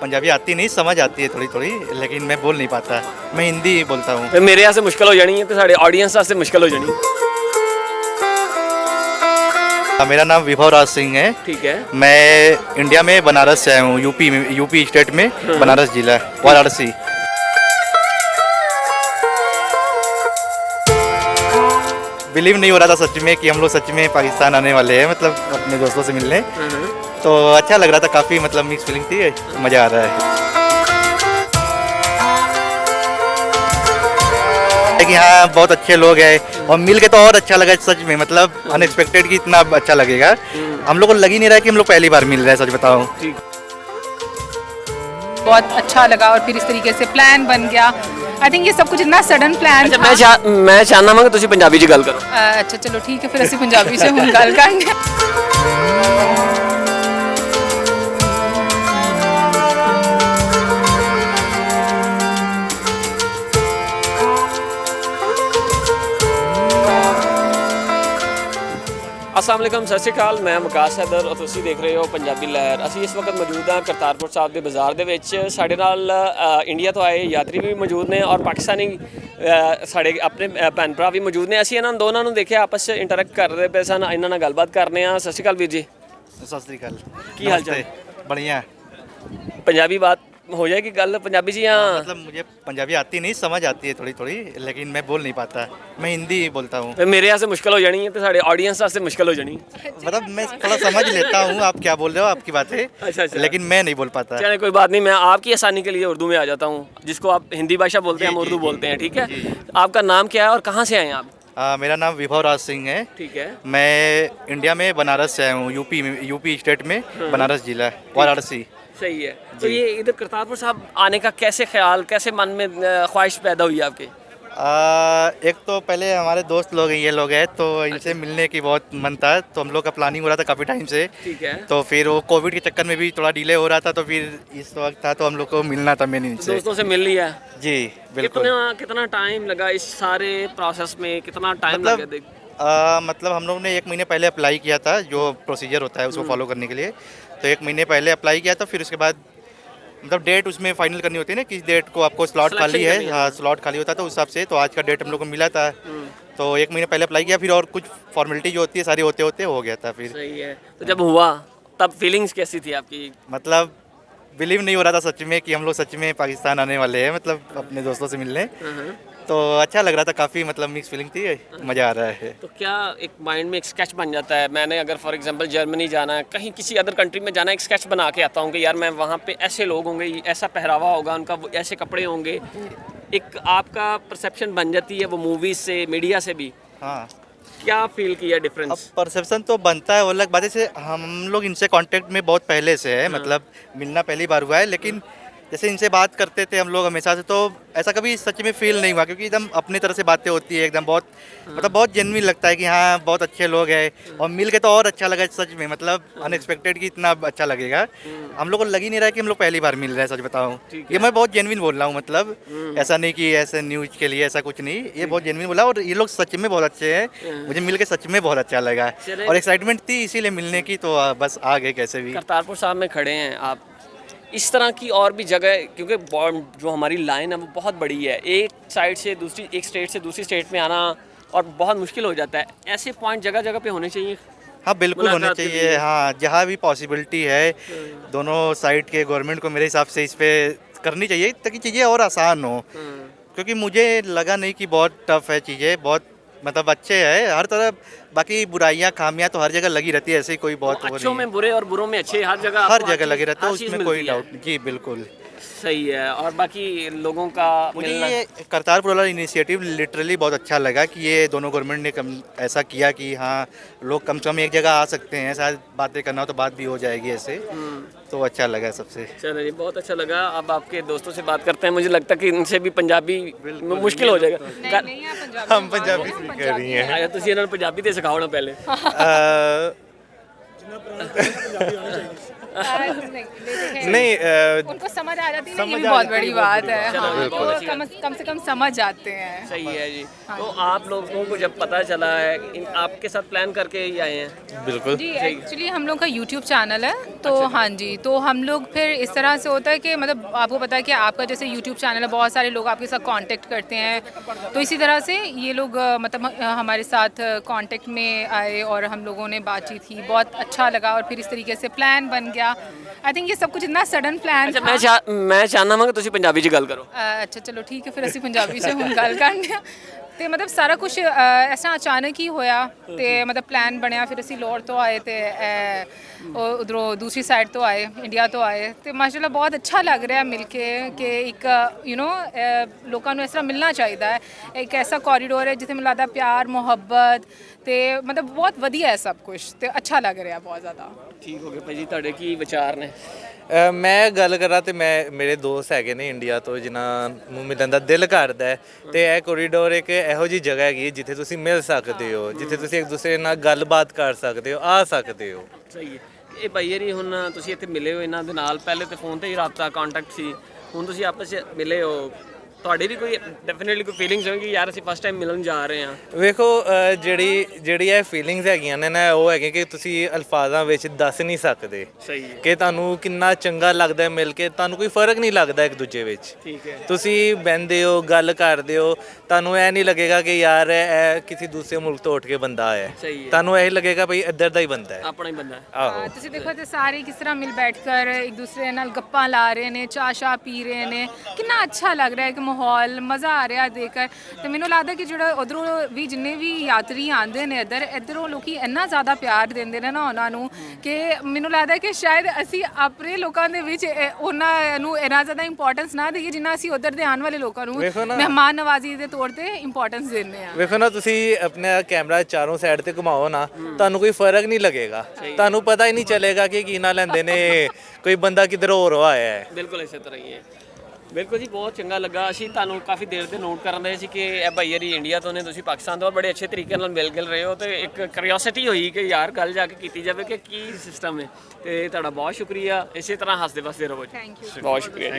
पंजाबी आती नहीं, समझ आती है थोड़ी थोड़ी, लेकिन मैं बोल नहीं पाता। मैं हिंदी बोलता हूँ। ਤੇ ਮੇਰੇ ਵਾਸਤੇ ਮੁਸ਼ਕਲ ਹੋ ਜਾਣੀ ਹੈ ਤੇ ਸਾਡੇ ਆਡੀਅנס ਵਾਸਤੇ ਮੁਸ਼ਕਲ ਹੋ ਜਾਣੀ ਹੈ। मेरा नाम विभव राज सिंह है। ठीक है। मैं इंडिया में बनारस से आया हूँ, यूपी स्टेट में, बनारस जिला, वाराणसी। बिलीव नहीं हो रहा था सच में कि हम लोग सच में पाकिस्तान आने वाले हैं, मतलब अपने दोस्तों से मिलने। तो अच्छा लग रहा था, काफ़ी मतलब मिक्स फीलिंग थी, मज़ा आ रहा है कि हाँ बहुत अच्छे लोग हैं और मिल के तो और अच्छा लगा सच में, मतलब अनएक्सपेक्टेड कि इतना अच्छा लगेगा। हम लोग को लग ही नहीं रहा है कि हम लोग पहली बार मिल रहे हैं, सच बताऊं। बहुत अच्छा लगा और फिर इस तरीके से प्लान बन गया। आई थिंक ये सब कुछ इतना सडन प्लान था। मैं चाहना वा कि तुसी पंजाबी च गल करो। अच्छा चलो ठीक है, फिर ਅਸੀਂ पंजाबी से ਹੁਣ ਗੱਲ ਕਰਾਂਗੇ। अस्सलाम वालेकुम, सत श्री अकाल। मैं मुकाश हैदर और ਤੁਸੀਂ ਦੇਖ ਰਹੇ ਹੋ ਪੰਜਾਬੀ ਲਹਿਰ। ਅਸੀਂ ਇਸ ਵਕਤ ਮੌਜੂਦ ਹਾਂ ਕਰਤਾਰਪੁਰ ਸਾਹਿਬ ਦੇ ਬਾਜ਼ਾਰ ਦੇ ਵਿੱਚ। ਸਾਡੇ ਨਾਲ ਇੰਡੀਆ ਤੋਂ ਆਏ ਯਾਤਰੀ ਵੀ ਮੌਜੂਦ ਨੇ ਔਰ ਪਾਕਿਸਤਾਨੀ ਸਾਡੇ ਆਪਣੇ ਭੈਣ ਭਰਾ ਵੀ ਮੌਜੂਦ ਨੇ। ਅਸੀਂ ਇਹਨਾਂ ਦੋਨਾਂ ਨੂੰ ਦੇਖਿਆ ਆਪਸ 'ਚ ਇੰਟਰੈਕਟ ਕਰ ਰਹੇ ਪਏ ਸਨ। ਇਹਨਾਂ ਨਾਲ ਗੱਲਬਾਤ ਕਰਨੇ ਆ। ਸਤਿ ਸ਼੍ਰੀ ਅਕਾਲ ਵੀਰ ਜੀ। सत श्रीकाल। ਕੀ ਹਾਲ ਚਾਲ? बढ़िया। पंजाबी बात हो जाएगी गल पंजाबी जी? हाँ मतलब मुझे पंजाबी आती नहीं, समझ आती है थोड़ी थोड़ी, लेकिन मैं बोल नहीं पाता। मैं हिंदी बोलता हूँ। ਤੇ ਮੇਰੇ ਵਾਸਤੇ ਮੁਸ਼ਕਲ ਹੋ ਜਾਣੀ ਹੈ ਤੇ ਸਾਡੇ ਆਡੀਅנס ਵਾਸਤੇ ਮੁਸ਼ਕਲ ਹੋ ਜਾਣੀ है। मतलब मैं थोड़ा समझ लेता हूँ आप क्या बोल रहे हो, आपकी बातें, अच्छा अच्छा। लेकिन मैं नहीं बोल पाता। चलिए कोई बात नहीं, मैं आपकी आसानी के लिए उर्दू में आ जाता हूँ। जिसको आप हिंदी भाषा बोलते हैं हम उर्दू बोलते हैं, ठीक है। आपका नाम क्या है और कहाँ से आए हैं आप? मेरा नाम विभव राज सिंह है। ठीक है। मैं इंडिया में बनारस से आया हूँ, यूपी स्टेट में, बनारस जिला, वाराणसी। सही है। तो ये इधर करतारपुर साहब आने का कैसे ख्याल, कैसे मन में ख्वाहिश पैदा हुई आपके? एक तो पहले हमारे दोस्त लोग हैं, ये लोग हैं, तो इनसे मिलने की बहुत मन था। तो हम लोग का प्लानिंग हो रहा था काफ़ी टाइम से। ठीक है। तो फिर वो कोविड के चक्कर में भी थोड़ा डिले हो रहा था, तो फिर इस वक्त था तो हम लोग को मिलना था मेन इनसे। दोस्तों से मिल लिया? जी बिल्कुल। कितना टाइम लगा इस सारे प्रोसेस में? कितना टाइम लगा? मतलब हम लोग ने 1 महीने पहले अप्लाई किया था, जो प्रोसीजर होता है उसको फॉलो करने के लिए। तो 1 महीने पहले अप्लाई किया था, फिर उसके बाद मतलब डेट उसमें फाइनल करनी होती है ना, किस डेट को आपको स्लॉट खाली है। हाँ स्लॉट खाली होता था उस हिसाब से। तो आज का डेट हम लोग को मिला था, तो 1 महीने पहले अप्लाई किया, फिर और कुछ फॉर्मेलिटी जो होती है सारी होते होते हो गया था फिर। सही है। तो जब हुआ तब फीलिंग्स कैसी थी आपकी? मतलब बिलीव नहीं हो रहा था सच में कि हम लोग सच में पाकिस्तान आने वाले हैं, मतलब अपने दोस्तों से मिलने। तो अच्छा लग रहा था, काफ़ी मतलब मिक्स फीलिंग थी, मज़ा आ रहा है। तो क्या एक माइंड में एक स्केच बन जाता है? मैंने अगर फॉर एग्जांपल जर्मनी जाना है, कहीं किसी अदर कंट्री में जाना है, एक स्केच बना के आता हूँ कि यार मैं वहाँ पे ऐसे लोग होंगे, ऐसा पहरावा होगा उनका, ऐसे कपड़े होंगे। एक आपका परसेप्शन बन जाती है वो मूवीज़ से, मीडिया से भी। हाँ। क्या फील किया डिफरेंस? अब परसेप्शन तो बनता है, वो अलग बात है। जैसे हम लोग इनसे कांटेक्ट में बहुत पहले से है, मतलब मिलना पहली बार हुआ है, लेकिन जैसे इनसे बात करते थे हम लोग हमेशा से, तो ऐसा कभी सच में फील नहीं हुआ, क्योंकि एकदम अपनी तरह से बातें होती है, एकदम बहुत मतलब बहुत जेन्युइन लगता है कि हाँ बहुत अच्छे लोग हैं। और मिल के तो और अच्छा लगा सच में, मतलब अनएक्सपेक्टेड कि इतना अच्छा लगेगा। हम लोग को लग ही नहीं रहा है कि हम लोग पहली बार मिल रहे हैं, सच बताऊँ। ये मैं बहुत जेन्युइन बोल रहा हूँ, मतलब ऐसा नहीं कि ऐसे न्यूज के लिए, ऐसा कुछ नहीं। ये बहुत जेन्युइन बोला और ये लोग सच में बहुत अच्छे हैं। मुझे मिल के सच में बहुत अच्छा लगा और एक्साइटमेंट थी इसीलिए मिलने की, तो बस आ गए कैसे भी। करतारपुर साहब में खड़े हैं आप, इस तरह की और भी जगह, क्योंकि जो हमारी लाइन है वो बहुत बड़ी है, एक साइड से दूसरी, एक स्टेट से दूसरी स्टेट में आना और बहुत मुश्किल हो जाता है। ऐसे पॉइंट जगह जगह पे होने चाहिए। हाँ बिल्कुल होने चाहिए। हाँ जहाँ भी पॉसिबिलिटी है दोनों साइड के गवर्नमेंट को मेरे हिसाब से इस पे करनी चाहिए, ताकि चीज़ें और आसान हो। क्योंकि मुझे लगा नहीं कि बहुत टफ है चीज़ें, बहुत मतलब अच्छे है हर तरफ। बाकी बुराइयां खामियां तो हर जगह लगी रहती है, ऐसे कोई बहुत अच्छों में बुरे और बुरों में अच्छे, हर जगह लगे रहते हैं, उसमें कोई डाउट नहीं। जी बिल्कुल सही है। और बाकी लोगों का मुझे ये करतारपुर वाला इनिशिएटिव लिटरली बहुत अच्छा लगा कि ये दोनों गवर्नमेंट ने ऐसा किया कि हाँ लोग कम से कम एक जगह आ सकते हैं, शायद बातें करना हो तो बात भी हो जाएगी ऐसे। तो अच्छा लगा सबसे। चलिए बहुत अच्छा लगा। अब आपके दोस्तों से बात करते हैं। मुझे लगता है कि इनसे भी पंजाबी मुश्किल हो जाएगा। हम पंजाबी कर रही हैं। आया तुसी इन्होंने पंजाबी ते सिखाओ ना पहले। नहीं उनको समझ आ जाती है ना, ये समझ भी आ बहुत जाती बड़ी है, बात है। चलो, हाँ, बिल्कुल। वो कम से कम समझ जाते हैं। सही है जी। तो आप लोगों को जब पता चला है, आपके साथ प्लान करके ही आए हैं? बिल्कुल जी, एक्चुअली हम लोग का यूट्यूब चैनल है, तो हाँ जी, तो हम लोग फिर इस तरह से होता है कि मतलब आपको पता है कि आपका जैसे यूट्यूब चैनल है, बहुत सारे लोग आपके साथ कांटेक्ट करते हैं, तो इसी तरह से ये लोग मतलब हमारे साथ कांटेक्ट में आए और हम लोगों ने बातचीत की, बहुत अच्छा लगा और फिर इस तरीके से प्लान बन गया। आई थिंक ये सब कुछ इतना सडन प्लान अच्छा, मैं ਚਾਹਨਾ ਵਾਂ ਕਿ ਤੁਸੀਂ ਪੰਜਾਬੀ 'ਚ ਗੱਲ ਕਰੋ। ਅੱਛਾ ਚਲੋ ਠੀਕ ਹੈ, ਫਿਰ ਅਸੀਂ ਪੰਜਾਬੀ 'ਚ ਹੁਣ ਗੱਲ ਕਰਨੀ ਆ। ਤੇ ਮਤਲਬ ਸਾਰਾ ਕੁਝ ਇਸ ਤਰ੍ਹਾਂ ਅਚਾਨਕ ਹੀ ਹੋਇਆ ਤੇ ਮਤਲਬ ਪਲਾਨ ਬਣਿਆ, ਫਿਰ ਅਸੀਂ ਲਾਹੌਰ ਤੋਂ ਆਏ ਤੇ ਉਧਰੋਂ ਦੂਸਰੀ ਸਾਈਡ ਤੋਂ ਆਏ, ਇੰਡੀਆ ਤੋਂ ਆਏ ਤੇ ਮਾਸ਼ਾਅੱਲਾ ਬਹੁਤ ਅੱਛਾ ਲੱਗ ਰਿਹਾ ਮਿਲ ਕੇ ਕਿ ਇੱਕ ਲੋਕਾਂ ਨੂੰ ਇਸ ਤਰ੍ਹਾਂ ਮਿਲਣਾ ਚਾਹੀਦਾ ਹੈ। ਇੱਕ ਐਸਾ ਕੋਰੀਡੋਰ ਹੈ ਜਿੱਥੇ ਮੈਨੂੰ ਲੱਗਦਾ ਪਿਆਰ ਮੁਹੱਬਤ ਤੇ ਮਤਲਬ ਬਹੁਤ ਵਧੀਆ ਹੈ ਸਭ ਕੁਝ ਤੇ ਅੱਛਾ ਲੱਗ ਰਿਹਾ ਬਹੁਤ ਜ਼ਿਆਦਾ। ਠੀਕ ਹੋ ਗਿਆ ਭਾਈ ਜੀ, ਤੁਹਾਡੇ ਕੀ ਵਿਚਾਰ ਨੇ? ਮੈਂ ਗੱਲ ਕਰਾਂ ਤੇ ਮੇਰੇ ਦੋਸਤ ਹੈਗੇ ਨੇ ਇੰਡੀਆ ਤੋਂ ਜਿਨ੍ਹਾਂ ਨੂੰ ਮਿਲਣ ਦਾ ਦਿਲ ਕਰਦਾ ਹੈ ਤੇ ਇਹ ਕੋਰੀਡੋਰ ਇੱਕ ਇਹੋ ਜਿਹੀ ਜਗ੍ਹਾ ਹੈਗੀ ਜਿੱਥੇ ਤੁਸੀਂ ਮਿਲ ਸਕਦੇ ਹੋ, ਜਿੱਥੇ ਤੁਸੀਂ ਇੱਕ ਦੂਸਰੇ ਨਾਲ ਗੱਲਬਾਤ ਕਰ ਸਕਦੇ ਹੋ, ਆ ਸਕਦੇ ਹੋ। ਸਹੀ ਹੈ। ਇਹ ਭਾਈ ਜੀ ਹੁਣ ਤੁਸੀਂ ਇੱਥੇ ਮਿਲੇ ਹੋ ਇਹਨਾਂ ਦੇ ਨਾਲ, ਪਹਿਲੇ ਤੇ ਫੋਨ ਤੇ ਹੀ ਰਾਬਤਾ ਕੰਟੈਕਟ ਸੀ, ਹੁਣ ਤੁਸੀਂ ਆਪਸ 'ਚ ਮਿਲੇ ਹੋ, ਤੁਹਾਡੀ ਵੀ ਕੋਈ ਡੈਫੀਨਿਟਲੀ ਕੋਈ ਫੀਲਿੰਗਸ ਹੋਣਗੀ ਯਾਰ ਅਸੀਂ ਫਸਟ ਟਾਈਮ ਮਿਲਣ ਜਾ ਰਹੇ ਹਾਂ? ਵੇਖੋ ਜਿਹੜੀ ਇਹ ਫੀਲਿੰਗਸ ਹੈਗੀਆਂ ਨੇ ਨਾ, ਉਹ ਹੈਗੇ ਕਿ ਤੁਸੀਂ ਅਲਫਾਜ਼ਾਂ ਵਿੱਚ ਦੱਸ ਨਹੀਂ ਸਕਦੇ ਸਹੀ ਹੈ। ਕਿ ਤੁਹਾਨੂੰ ਕਿੰਨਾ ਚੰਗਾ ਲੱਗਦਾ ਹੈ ਮਿਲ ਕੇ, ਤੁਹਾਨੂੰ ਕੋਈ ਫਰਕ ਨਹੀਂ ਲੱਗਦਾ ਇੱਕ ਦੂਜੇ ਵਿੱਚ। ਠੀਕ ਹੈ। ਤੁਸੀਂ ਬਹਿੰਦੇ ਹੋ, ਗੱਲ ਕਰਦੇ ਹੋ, ਤੁਹਾਨੂੰ ਇਹ ਨਹੀਂ ਲੱਗੇਗਾ ਕਿ ਯਾਰ ਇਹ ਕਿਸੇ ਦੂਸਰੇ ਮੁਲਕ ਤੋਂ ਉੱਠ ਕੇ ਬੰਦਾ ਆਇਆ ਹੈ। ਸਹੀ ਹੈ। ਤੁਹਾਨੂੰ ਇਹ ਲੱਗੇਗਾ ਭਈ ਇੱਧਰ ਦਾ ਹੀ ਬੰਦਾ ਹੈ। ਆਪਣਾ ਹੀ ਬੰਦਾ ਹੈ। ਆਹੋ ਤੁਸੀਂ ਦੇਖੋ ਤੇ ਸਾਰੇ ਕਿਸ ਤਰ੍ਹਾਂ ਮਿਲ ਬੈਠ ਕਰ ਇੱਕ ਦੂਸਰੇ ਨਾਲ ਗੱਪਾਂ ਲਾ ਰਹੇ ਨੇ, ਚਾਹ ਪੀ ਰਹੇ ਨੇ, ਕਿੰਨਾ ਅੱਛਾ ਲੱਗ ਰਿਹਾ ਹੈ ਕਿ ਮਾਹੌਲ ਮਜ਼ਾ ਆ ਰਿਹਾ ਦੇਖ ਕਰ। ਤੇ ਮੈਨੂੰ ਲੱਗਦਾ ਕਿ ਜਿਹੜਾ ਉਧਰੋਂ ਵੀ ਜਿੰਨੇ ਵੀ ਯਾਤਰੀ ਆਉਂਦੇ ਨੇ ਇੱਧਰੋਂ ਲੋਕੀ ਇੰਨਾ ਜ਼ਿਆਦਾ ਪਿਆਰ ਦਿੰਦੇ ਨੇ ਨਾ ਉਹਨਾਂ ਨੂੰ ਕਿ ਮੈਨੂੰ ਲੱਗਦਾ ਕਿ ਸ਼ਾਇਦ ਅਸੀਂ ਆਪਣੇ ਲੋਕਾਂ ਦੇ ਵਿੱਚ ਉਹਨਾਂ ਨੂੰ ਇੰਨਾ ਜ਼ਿਆਦਾ ਇੰਪੋਰਟੈਂਸ ਨਾ ਦੇਈਏ ਜਿੰਨਾ ਅਸੀਂ ਉਧਰ ਦੇ ਆਉਣ ਵਾਲੇ ਲੋਕਾਂ ਨੂੰ ਮਹਿਮਾਨ ਨਵਾਜ਼ੀ ਦੇ ਤੌਰ ਤੇ ਇੰਪੋਰਟੈਂਸ ਦਿੰਦੇ ਆ। ਵੇਖੋ ਨਾ, ਤੁਸੀਂ ਆਪਣਾ ਕੈਮਰਾ ਚਾਰੋਂ ਸਾਈਡ ਤੇ ਘੁਮਾਓ ਨਾ, ਤੁਹਾਨੂੰ ਕੋਈ ਫਰਕ ਨਹੀਂ ਲੱਗੇਗਾ, ਤੁਹਾਨੂੰ ਪਤਾ ਹੀ ਨਹੀਂ ਚੱਲੇਗਾ ਕਿ ਕੀ ਨਾ ਲੈਂਦੇ ਨੇ, ਕੋਈ ਬੰਦਾ ਕਿੱਧਰ ਹੋਰ ਆਇਆ ਹੈ। ਬਿਲਕੁਲ ਇਸੇ ਤਰ੍ਹਾਂ ਹੀ ਹੈ। ਬਿਲਕੁਲ ਜੀ, ਬਹੁਤ ਚੰਗਾ ਲੱਗਾ। ਅਸੀਂ ਤੁਹਾਨੂੰ ਕਾਫੀ ਦੇਰ ਦੇ ਨੋਟ ਕਰਨ ਰਹੇ ਸੀ ਕਿ ਇਹ ਭਾਈ ਹਰੀ ਇੰਡੀਆ ਤੋਂ ਨੇ, ਤੁਸੀਂ ਪਾਕਿਸਤਾਨ ਤੋਂ, ਬੜੇ ਅੱਛੇ ਤਰੀਕੇ ਨਾਲ ਮਿਲ ਗਿਲ ਰਹੇ ਹੋ ਤੇ ਇੱਕ ਕਿਉਰਿਓਸਿਟੀ ਹੋਈ ਕਿ ਯਾਰ ਗੱਲ ਜਾ ਕੇ ਕੀਤੀ ਜਾਵੇ ਕਿ ਕੀ ਸਿਸਟਮ ਹੈ। ਤੇ ਤੁਹਾਡਾ ਬਹੁਤ ਸ਼ੁਕਰੀਆ, ਇਸੇ ਤਰ੍ਹਾਂ ਹੱਸਦੇ ਵਸਦੇ ਰਹੋ ਜੀ। Thank you. ਬਹੁਤ ਸ਼ੁਕਰੀਆ।